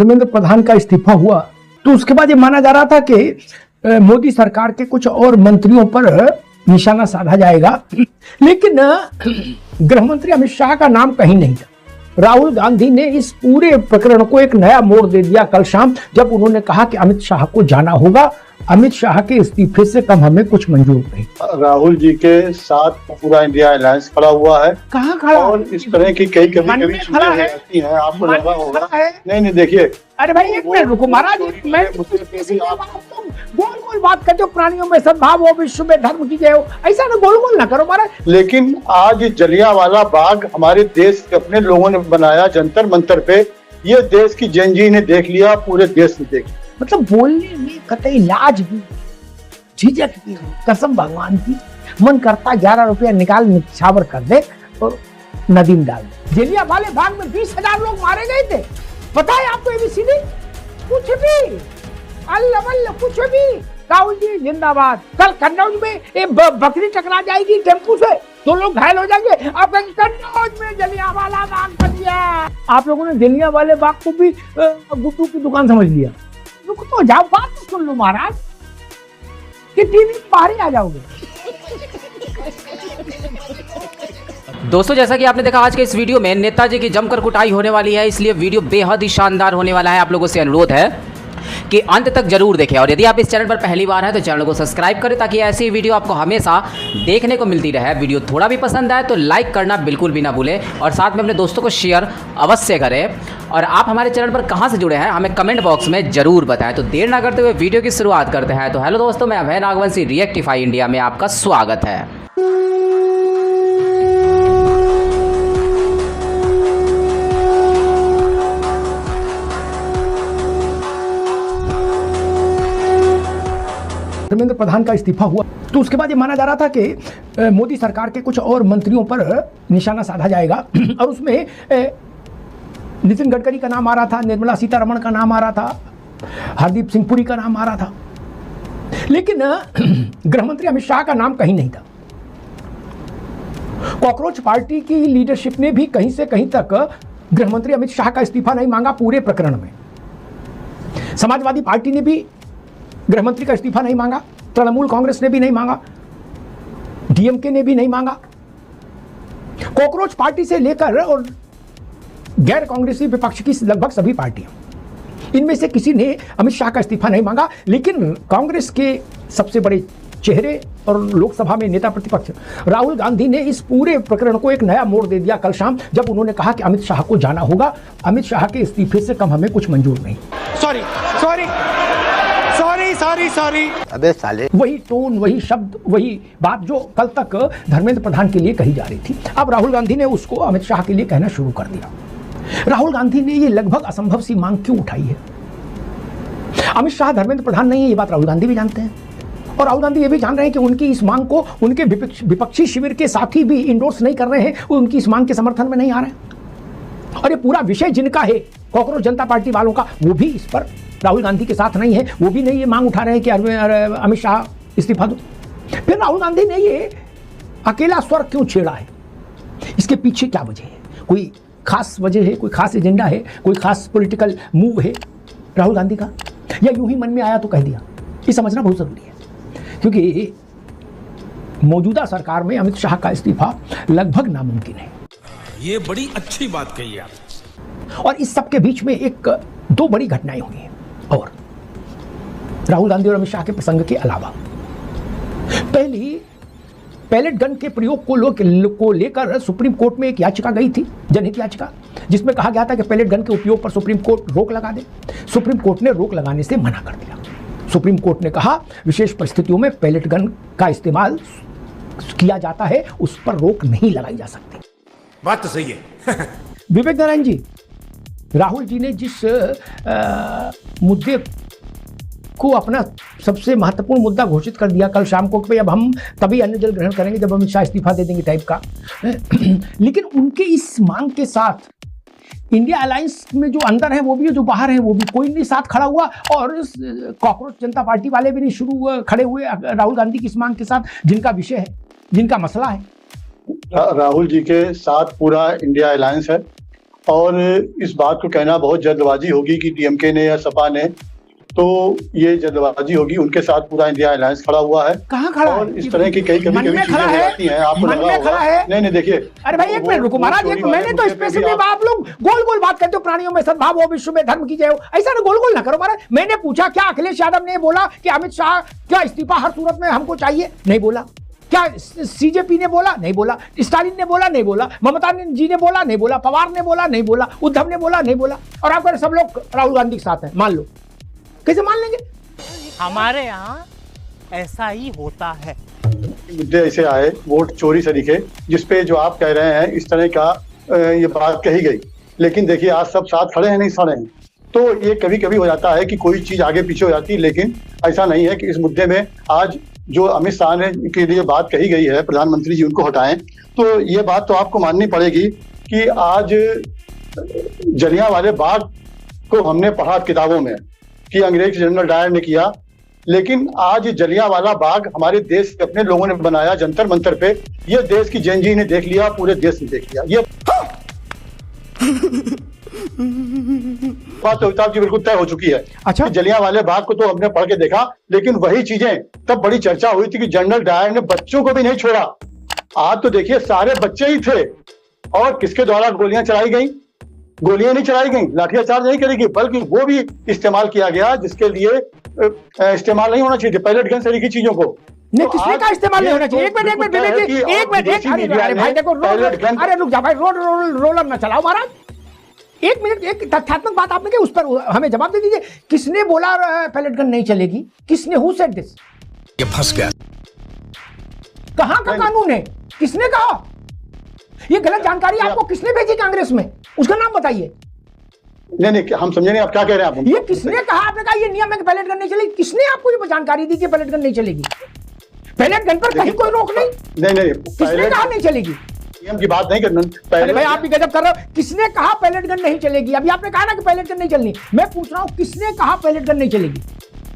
धर्मेंद्र प्रधान का इस्तीफा हुआ तो उसके बाद ये माना जा रहा था कि मोदी सरकार के कुछ और मंत्रियों पर निशाना साधा जाएगा, लेकिन गृह मंत्री अमित शाह का नाम कहीं नहीं था। राहुल गांधी ने इस पूरे प्रकरण को एक नया मोड़ दे दिया कल शाम, जब उन्होंने कहा कि अमित शाह को जाना होगा, अमित शाह के इस्तीफे से कम हमें कुछ मंजूर नहीं। राहुल जी के साथ पूरा इंडिया अलायंस खड़ा हुआ है। कहाँ खड़ा? और इस तरह की कई कभी चीजें आती हैं, आपको लगा होगा। नहीं देखिए, अरे भाई एक मिनट रुको महाराज, मैं गोल गोल बात करते हो, प्राणियों में सद्भाव हो, विश्व में धर्म की जय हो, ऐसा ना गोल गोल ना करो महाराज। लेकिन आज जलियांवाला बाग हमारे देश के अपने लोगों ने बनाया, जंतर मंतर पे, ये देश की जनजी ने देख लिया, पूरे देश ने देख लिया। मतलब बोलने में कतई लाज भी, झिझक भी, कसम भगवान की, मन करता 11 रुपया निकाल निछावर कर दे और नदी में डाल दे। जलियांवाले बाग में 20,000 लोग मारे गए थे, पता है आपको? एबीसीडी कुछ भी, अल्लाह वल्लाह कुछ भी। राहुल जी जिंदाबाद। कल कन्नौज में एक बकरी टकरा जाएगी टेम्पू से, 2 लोग घायल हो जाएंगे। अब कन्नौज में जलियांवाला बाग बन गया। आप लोगों ने जलियांवाले बाग को भी गुड्डू की दुकान समझ लिया। रुक तो जाओ, बात तो सुन लो महाराज, कि टीवी बाहर ही आ जाओगे। दोस्तों जैसा कि आपने देखा आज के इस वीडियो में नेताजी की जमकर कुटाई होने वाली है, इसलिए वीडियो बेहद ही शानदार होने वाला है। आप लोगों से अनुरोध है कि अंत तक जरूर देखें, और यदि आप इस चैनल पर पहली बार हैं तो चैनल को सब्सक्राइब करें ताकि ऐसी वीडियो आपको हमेशा देखने को मिलती रहे। वीडियो थोड़ा भी पसंद आए तो लाइक करना बिल्कुल भी ना भूलें, और साथ में अपने दोस्तों को शेयर अवश्य करें। और आप हमारे चैनल पर कहां से जुड़े हैं हमें कमेंट बॉक्स में जरूर बताएं। तो देर ना करते हुए वीडियो की शुरुआत करते हैं। तो हेलो दोस्तों, मैं अभय नागवंशी, रिएक्टिफाई इंडिया में आपका स्वागत है। धर्मेंद्र प्रधान का इस्तीफा हुआ तो उसके बाद ये माना जा रहा था कि मोदी सरकार के कुछ और मंत्रियों पर निशाना साधा जाएगा, और उसमें नितिन गडकरी का नाम आ रहा था, निर्मला सीतारमण का नाम आ रहा था, हरदीप सिंह पुरी का नाम आ रहा था, लेकिन गृह मंत्री अमित शाह का नाम कहीं नहीं था। कॉकरोच पार्टी की लीडरशिप ने भी कहीं से कहीं तक गृह मंत्री अमित शाह का इस्तीफा नहीं मांगा पूरे प्रकरण में। समाजवादी पार्टी ने भी गृह मंत्री का इस्तीफा नहीं मांगा, तृणमूल कांग्रेस ने भी नहीं मांगा, डीएमके ने भी नहीं मांगा। कॉकरोच पार्टी से लेकर और गैर कांग्रेसी विपक्ष की लगभग सभी पार्टियां, इनमें से किसी ने अमित शाह का इस्तीफा नहीं मांगा। लेकिन कांग्रेस के सबसे बड़े चेहरे और लोकसभा में नेता प्रतिपक्ष राहुल गांधी ने इस पूरे प्रकरण को एक नया मोड़ दे दिया कल शाम, जब उन्होंने कहा कि अमित शाह को जाना होगा, अमित शाह के इस्तीफे से कम हमें कुछ मंजूर नहीं। Sorry sorry sorry sorry sorry, अबे साले। वही टोन, वही शब्द, वही बात जो कल तक धर्मेंद्र प्रधान के लिए कही जा रही थी, अब राहुल गांधी ने उसको अमित शाह के लिए कहना शुरू कर दिया। राहुल गांधी ने ये लगभग असंभव सी मांग क्यों उठाई है? अमित शाह धर्मेंद्र प्रधान नहीं है, ये बात राहुल गांधी भी जानते हैं, और राहुल गांधी ये भी जान रहे हैं कि उनकी इस मांग को उनके विपक्षी शिविर के साथी भी इंडोर्स नहीं कर रहे हैं, वो उनकी इस मांग के समर्थन में नहीं आ रहे हैं। और ये पूरा विषय जिनका है, कॉकरोच जनता पार्टी वालों का, वो भी इस पर राहुल गांधी के साथ नहीं है, वो भी नहीं ये मांग उठा रहे हैं कि अमित शाह इस्तीफा दो। फिर राहुल गांधी ने ये अकेला स्वर क्यों छेड़ा है? इसके पीछे क्या वजह है? कोई खास वजह है, कोई खास एजेंडा है, कोई खास पॉलिटिकल मूव है राहुल गांधी का, या यूं ही मन में आया तो कह दिया? ये समझना बहुत जरूरी है, क्योंकि मौजूदा सरकार में अमित शाह का इस्तीफा लगभग नामुमकिन है। ये बड़ी अच्छी बात कही आप। और इस सब के बीच में 2 बड़ी घटनाएं हुई हैं, और राहुल गांधी और अमित शाह के प्रसंग के अलावा। पहली, पैलेट गन के प्रयोग को लेकर सुप्रीम कोर्ट में एक याचिका गई थी, जनहित याचिका, जिसमें कहा गया था कि पैलेट गन के उपयोग पर सुप्रीम कोर्ट रोक लगा दे। सुप्रीम कोर्ट ने रोक लगाने से मना कर दिया। सुप्रीम कोर्ट ने कहा विशेष परिस्थितियों में पैलेट गन का इस्तेमाल किया जाता है, उस पर रोक नहीं लगाई जा सकती। बात तो सही है। विवेक नारायण जी, राहुल जी ने जिस मुद्दे को अपना सबसे महत्वपूर्ण मुद्दा घोषित कर दिया कल शाम को कि अब हम तभी अन्न जल ग्रहण करेंगे जब अमित शाह इस्तीफा दे देंगे टाइप का, लेकिन उनके इस मांग के साथ इंडिया अलायंस में जो अंदर है वो भी, जो बाहर है वो भी, कोई नहीं साथ खड़ा हुआ, और कॉकरोच जनता पार्टी वाले भी नहीं खड़े हुए राहुल गांधी की इस मांग के साथ, जिनका विषय है, जिनका मसला है। राहुल जी के साथ पूरा इंडिया अलायंस है, और इस बात को कहना बहुत जल्दबाजी होगी कि डीएमके ने या सपा ने, तो ये जल्दबाजी होगी। उनके साथ पूरा इंडिया अलायंस खड़ा हुआ है। कहाँ खड़ा और है? इस तरह की कई कभी मन में चीजें खड़ा हो है? जाती हैं, आपको मन लगा में होगा। खड़ा है? नहीं देखिए, अरे भाई एक मिनट रुको महाराज, एक मैंने तो स्पेसिफिक, आप लोग गोल गोल बात करते हो, प्राणियों में सद्भाव हो, विश्व में धर्म की जय हो, ऐसा ना गोल गोल ना करो महाराज। मैंने पूछा क्या अखिलेश यादव ने बोला कि अमित शाह क्या इस्तीफा हर सूरत में हमको चाहिए? नहीं बोला। क्या सीजेपी ने बोला? नहीं बोला। स्टालिन ने बोला? नहीं बोला। ममता जी ने बोला? नहीं बोला। पवार ने बोला? नहीं बोला। उद्धव ने बोला? नहीं बोला। और आप सब लोग राहुल गांधी के साथ हैं, मान लो। कैसे मान लेंगे? हमारे यहाँ ऐसा ही होता है। मुद्दे ऐसे आए, वोट चोरी तरीके, जिसपे जो आप कह रहे हैं इस तरह का ये बात कही गई, लेकिन देखिए आज सब साथ खड़े हैं, नहीं खड़े हैं। तो ये कभी कभी हो जाता है कि कोई चीज आगे पीछे हो जाती है, लेकिन ऐसा नहीं है कि इस मुद्दे में आज जो अमित शाह ने के लिए बात कही गई है, प्रधानमंत्री जी उनको हटाएं, तो ये बात तो आपको माननी पड़ेगी कि आज जलियांवाले बाग को हमने पढ़ा किताबों में कि अंग्रेज जनरल डायर ने किया, लेकिन आज जलियांवाला बाग हमारे देश के अपने लोगों ने बनाया जंतर मंतर पे। ये देश की जेनजी ने देख लिया, पूरे देश ने देख लिया। ये बात तो अमिताभ जी बिल्कुल तय हो चुकी है। अच्छा, जलियांवाले बाग को तो हमने पढ़ के देखा, लेकिन वही चीजें तब बड़ी चर्चा हुई थी कि जनरल डायर ने बच्चों को भी नहीं छोड़ा। आज तो देखिए सारे बच्चे ही थे, और किसके द्वारा गोलियां चलाई गई? गोलियां नहीं चलाई गई, लाठियां चार्ज नहीं करेगी, बल्कि वो भी इस्तेमाल किया गया जिसके लिए इस्तेमाल नहीं होना चाहिए, पैलेट गन तरीके चीजों को। नहीं, किसने का इस्तेमाल नहीं होना चाहिए? एक मिनट विवेक जी, एक मिनट, अरे भाई देखो, अरे रुक जा भाई, रोलर ना चलाओ महाराज। एक मिनट, एक तथ्यात्मक बात आपने की, उस पर हमें जवाब दे दीजिए। किसने बोला पैलेट गन नहीं चलेगी? किसने? Who said this? ये फंस गया। कहां का कानून है? किसने कहा? ये गलत जानकारी आपको किसने भेजी कांग्रेस में? उसका नाम बताइए। नहीं, हम समझे नहीं आप क्या कह रहे हैं। आप ये किसने कहा? आपने कहा ये नियम है कि पैलेट गन नहीं चलेगी। किसने आपको ये जानकारी दी कि पैलेट गन नहीं चलेगी? पैलेट गन पर कहीं कोई रोक नहीं। नहीं, किसने कहा नहीं चलेगी? नियम की बात नहीं करना। अरे भाई आप भी गजब कर रहे हो। किसने कहा पैलेट गन नहीं चलेगी? अभी आपने कहा ना कि पैलेट गन नहीं चलनी। मैं पूछ रहा हूं किसने कहा पैलेट गन नहीं चलेगी?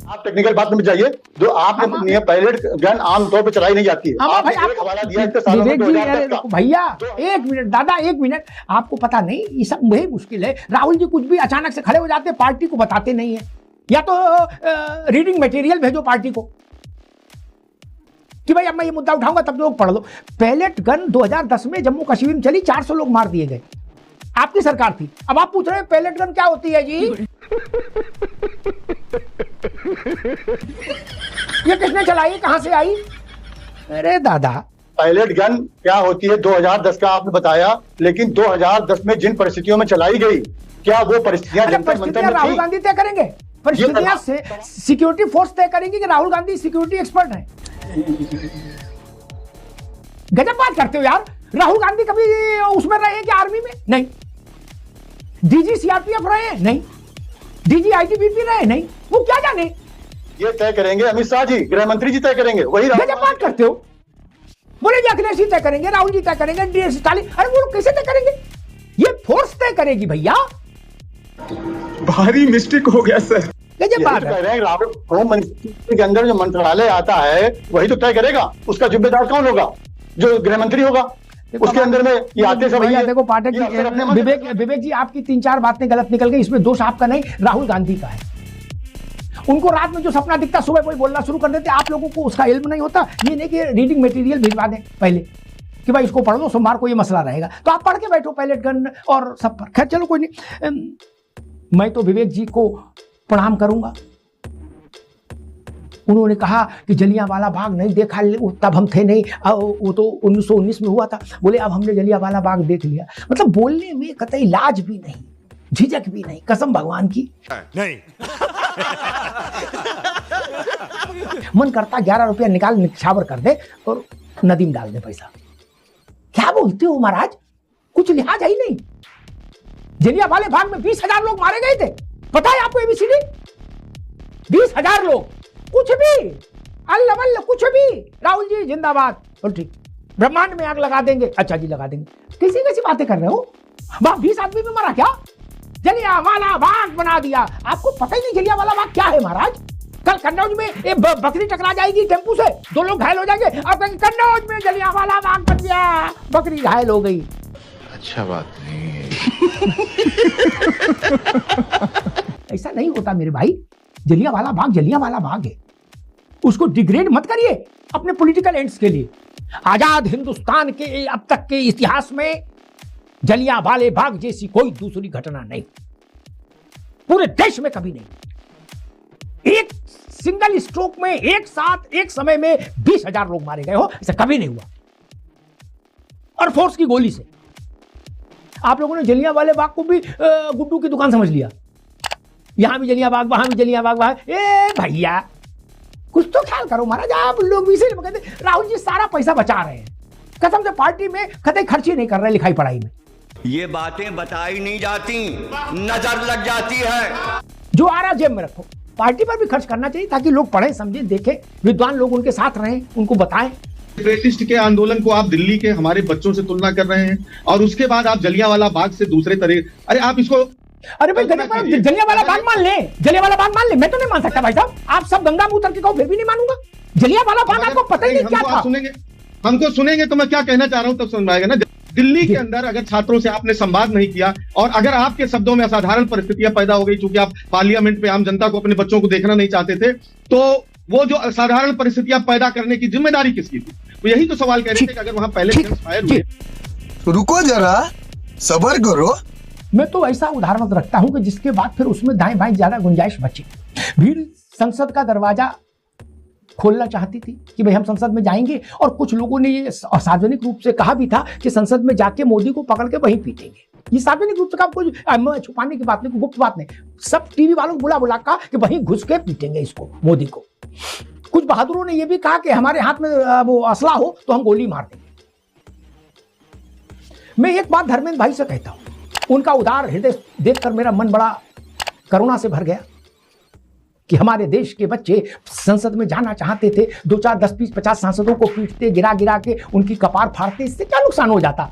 आप टेक्निकल बात में जाइए। जो आपने पैलेट गन आमतौर पर चलाई नहीं जाती है। आपने हवाला दिया इतने सालों में, 2010 का। भैया एक मिनट, दादा एक मिनट, आपको पता नहीं ये सब वही मुश्किल है। राहुल जी कुछ भी अचानक से खड़े हो जाते, पार्टी को बताते नहीं है, या तो रीडिंग मटेरियल भेजो पार्टी को कि भाई अब मैं ये मुद्दा उठाऊंगा, तब लोग पढ़ लो। पैलेट गन 2010 में जम्मू कश्मीर में चली, 400 लोग मार दिए गए, आपकी सरकार थी। अब आप पूछ रहे हैं पैलेट गन क्या होती है जी? ये किसने चलाई? कहां से आई? अरे दादा, पैलेट गन क्या होती है 2010 का आपने बताया, लेकिन 2010 में जिन परिस्थितियों में चलाई गई, क्या वो परिस्थितियां जंतर मंतर में थी? राहुल गांधी तय करेंगे परिस्थितियां से, सिक्योरिटी फोर्स तय करेंगे कि राहुल गांधी सिक्योरिटी एक्सपर्ट है। गजब बात करते हो यार। राहुल गांधी कभी उसमें रहे कि आर्मी में? नहीं। डीजी सीआरपीएफ रहे हैं? नहीं। डीजी आईटीबीपी रहे? नहीं। वो क्या जाने? ये तय करेंगे अमित शाह जी, गृह मंत्री जी तय करेंगे। वही गजब बात करते हो। बोले जी अखिलेश जी तय करेंगे, राहुल जी तय करेंगे, डीएस स्टालिन। अरे वो लोग कैसे तय करेंगे? ये फोर्स तय करेगी भैया। भारी मिस्टेक हो गया सर। गजब बात कह रहे हैं राहुल, होम मिनिस्ट्री के अंदर जो मंत्रालय आता है वही तो तय करेगा। उसका जिम्मेदार कौन होगा? जो गृह मंत्री होगा। उसके अंदर में ये आते सब भैया देखो पाठक जी, विवेक जी आपकी 3-4 बातें गलत निकल गई। इसमें दोष आपका नहीं, राहुल गांधी का है। उनको रात में जो सपना दिखता, सुबह कोई बोलना शुरू कर देते, आप लोगों को उसका इल्म नहीं होता। ये नहीं कि रीडिंग मटेरियल भिजवा दें पहले कि भाई इसको पढ़ लो, सोमवार को ये मसला रहेगा, तो आप पढ़ के बैठो पैलेट गन और सब पर। खैर चलो कोई नहीं। मैं तो विवेक जी को प्रणाम करूंगा। उन्होंने कहा कि जलियांवाला बाग नहीं देखा, तब हम थे नहीं, वो तो 1919 में हुआ था। बोले अब हमने जलियांवाला बाग देख लिया। मतलब बोलने में कतई लाज भी नहीं, झिझक भी नहीं, कसम भगवान की नहीं। मन करता 11 रुपया निकाल निछावर कर दे और नदी में डाल दे पैसा। क्या बोलते हो महाराज? कुछ लिहाज है ही नहीं। जलियांवाले बाग में 20,000 लोग मारे गए थे, पता है आपको? एबीसीडी 20,000 लोग, कुछ भी अल्लाह वल्ला, कुछ भी। राहुल जी जिंदाबाद, बोल ठीक, ब्रह्मांड में आग लगा देंगे। अच्छा जी लगा देंगे। कैसी कैसी बातें कर रहे हो? 20 आदमी में मरा क्या? जलियांवाला बाग बना दिया। आपको पता ही नहीं जलियांवाला बाग क्या है महाराज? कल कन्नौज में एक बकरी टकरा जाएगी टेम्पू से, 2 लोग घायल हो जाएंगे। अब कन्नौज में जलियांवाला बाग बन गया, बकरी घायल हो गई। अच्छा बात नहीं। ऐसा नहीं होता मेरे भाई। जलियांवाला बाग है, उसको डिग्रेड मत करिए अपने पॉलिटिकल एंड्स के लिए। आजाद हिंदुस्तान के अब तक के इतिहास में जलियांवाले बाग जैसी कोई दूसरी घटना नहीं, पूरे देश में कभी नहीं। एक सिंगल स्ट्रोक में एक साथ एक समय में 20,000 लोग मारे गए हो, ऐसा कभी नहीं हुआ, और फोर्स की गोली से। आप लोगों ने जलियांवाले बाग को भी गुड्डू की दुकान समझ लिया, यहां भी जलियांबाग, वहां भी जलियांबाग, वहां। ए भैया कुछ तो ख्याल करो महाराज। आप लोग भी इसीलिए कहते राहुल जी सारा पैसा बचा रहे हैं, कसम से पार्टी में कतई खर्च ही नहीं कर रहे लिखाई पढ़ाई में। ये बातें बताई नहीं जाती, नजर लग जाती है। जो आ रहा जेब में रखो, पार्टी पर भी खर्च करना चाहिए ताकि लोग पढ़ें, समझें, देखें, विद्वान लोग उनके साथ रहें, उनको बताएं। सेपरेटिस्ट के आंदोलन को आप दिल्ली के हमारे बच्चों से तुलना कर रहे हैं, और उसके बाद आप जलियांवाला बाग से दूसरे तरह। अरे आप इसको, अरे भाई जलियांवाला बाग मान ले, जलियांवाला बाग मान ले, मैं तो नहीं मान सकता भाई साहब। आप सब गंगा में उतर के कहो, फिर भी नहीं मानूंगा। जलियांवाला बाग आपको पता ही नहीं क्या था। हमको सुनेंगे तो मैं क्या कहना चाह रहा हूं तब समझ में आएगा ना। दिल्ली के अंदर अगर छात्रों से आपने संवाद नहीं किया, और अगर आपके शब्दों में असाधारण परिस्थितियां पैदा हो गई, चूंकि आप पार्लियामेंट में आम जनता को, अपने बच्चों को देखना नहीं चाहते थे, तो वो जो असाधारण परिस्थितियां पैदा करने की जिम्मेदारी किसकी थी? वो यही तो सवाल कह रहे थे कि अगर वहां पहले फायर हुए। रुको जरा, सब्र करो। मैं तो ऐसा उदाहरण रखता हूं कि जिसके बाद फिर उसमें दाएं बाएं ज्यादा गुंजाइश बची। भीड़ संसद का दरवाजा खोलना चाहती थी कि भाई हम संसद में जाएंगे, और कुछ लोगों ने ये सार्वजनिक रूप से कहा भी था कि संसद में जाके मोदी को पकड़ के वहीं पीटेंगे। ये सार्वजनिक रूप से कहा, कोई छुपाने की बात नहीं, गुप्त बात नहीं। सब टीवी वालों को बुला कहा कि वहीं घुस के पीटेंगे इसको, मोदी को। कुछ बहादुरों ने यह भी कहा कि हमारे हाथ में वो असला हो तो हम गोली मार देंगे। मैं एक बात धर्मेंद्र भाई से कहता हूं, उनका उदार हृदय देखकर मेरा मन बड़ा करुणा से भर गया कि हमारे देश के बच्चे संसद में जाना चाहते थे, 2, 4, 10, 20, 50 सांसदों को पीटते, गिरा गिरा के उनकी कपार फाड़ते। इससे क्या नुकसान हो जाता?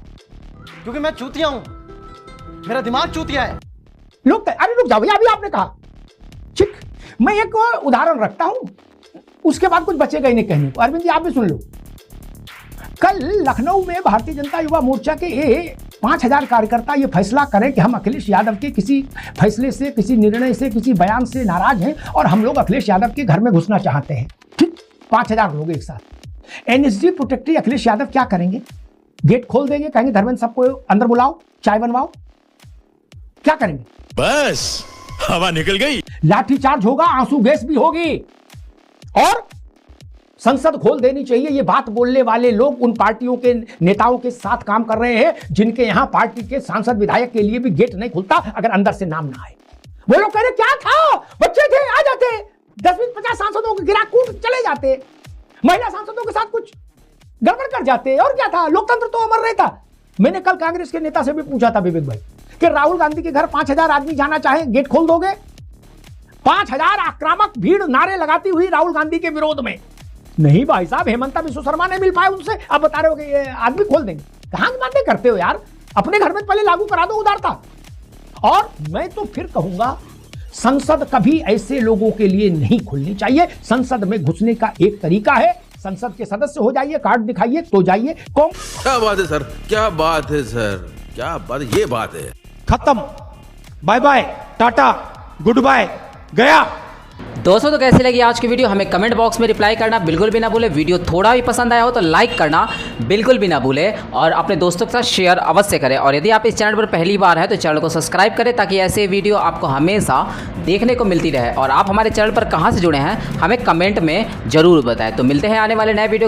क्योंकि मैं चूतिया हूं, मेरा दिमाग चूतिया है। लोग अरे रुक जाओ भैया, अभी आपने कहा ठीक। मैं एक उदाहरण रखता हूं, उसके बाद कुछ बचेगा ही नहीं कहने को। अरविंद जी आप भी सुन लो। कल लखनऊ में भारतीय जनता युवा मोर्चा के 5,000 कार्यकर्ता ये फैसला करें कि हम अखिलेश यादव के किसी फैसले से, किसी निर्णय से, किसी बयान से नाराज हैं और हम लोग अखिलेश यादव के घर में घुसना चाहते हैं। ठीक, 5,000 लोग एक साथ। एनएसजी प्रोटेक्टरी अखिलेश यादव क्या करेंगे? गेट खोल देंगे, कहेंगे धर्मेंद्र सबको अंदर बुलाओ, चाय बनवाओ, क्या करेंगे? बस हवा निकल गई। लाठीचार्ज होगा, आंसू गैस भी होगी, और संसद खोल देनी चाहिए। ये बात बोलने वाले लोग उन पार्टियों के नेताओं के साथ काम कर रहे हैं जिनके यहां पार्टी के सांसद विधायक के लिए भी गेट नहीं खुलता अगर अंदर से नाम ना आए। वो लोग कह रहे क्या था, बच्चे थे आ जाते, 10, 20, 50 सांसदों को गिरा कूद चले जाते, महिला सांसदों के साथ कुछ गड़बड़ कर जाते, और क्या था, लोकतंत्र तो अमर रहता। मैंने कल कांग्रेस के नेता से भी पूछा था विवेक भाई कि राहुल गांधी के घर 5,000 आदमी जाना चाहे, गेट खोल दोगे? 5,000 आक्रामक भीड़ नारे लगाती हुई राहुल गांधी के विरोध में। नहीं भाई साहब, हेमंता विश्व शर्मा ने मिल पाए उनसे, अब बता रहे हो कि ये आदमी खोल देंगे। कहां की बातें करते हो यार, अपने घर में पहले लागू करा दो उदारता। और मैं तो फिर कहूंगा, संसद कभी ऐसे लोगों के लिए नहीं खुलनी चाहिए। संसद में घुसने का एक तरीका है, संसद के सदस्य हो जाइए, कार्ड दिखाइए तो जाइए। क्या बात है सर, क्या बात है सर, क्या बात, ये बात है। खत्म, bye bye, tata, good bye, गया। दोस्तों तो कैसी लगी आज की वीडियो, हमें कमेंट बॉक्स में रिप्लाई करना बिल्कुल भी ना भूले। वीडियो थोड़ा भी पसंद आया हो तो लाइक करना बिल्कुल भी ना भूले, और अपने दोस्तों के साथ शेयर अवश्य करें। और यदि आप इस चैनल पर पहली बार है तो चैनल को सब्सक्राइब करें ताकि ऐसे वीडियो आपको हमेशा देखने को मिलती रहे। और आप हमारे चैनल पर कहाँ से जुड़े हैं हमें कमेंट में ज़रूर बताएं। तो मिलते हैं आने वाले नए वीडियो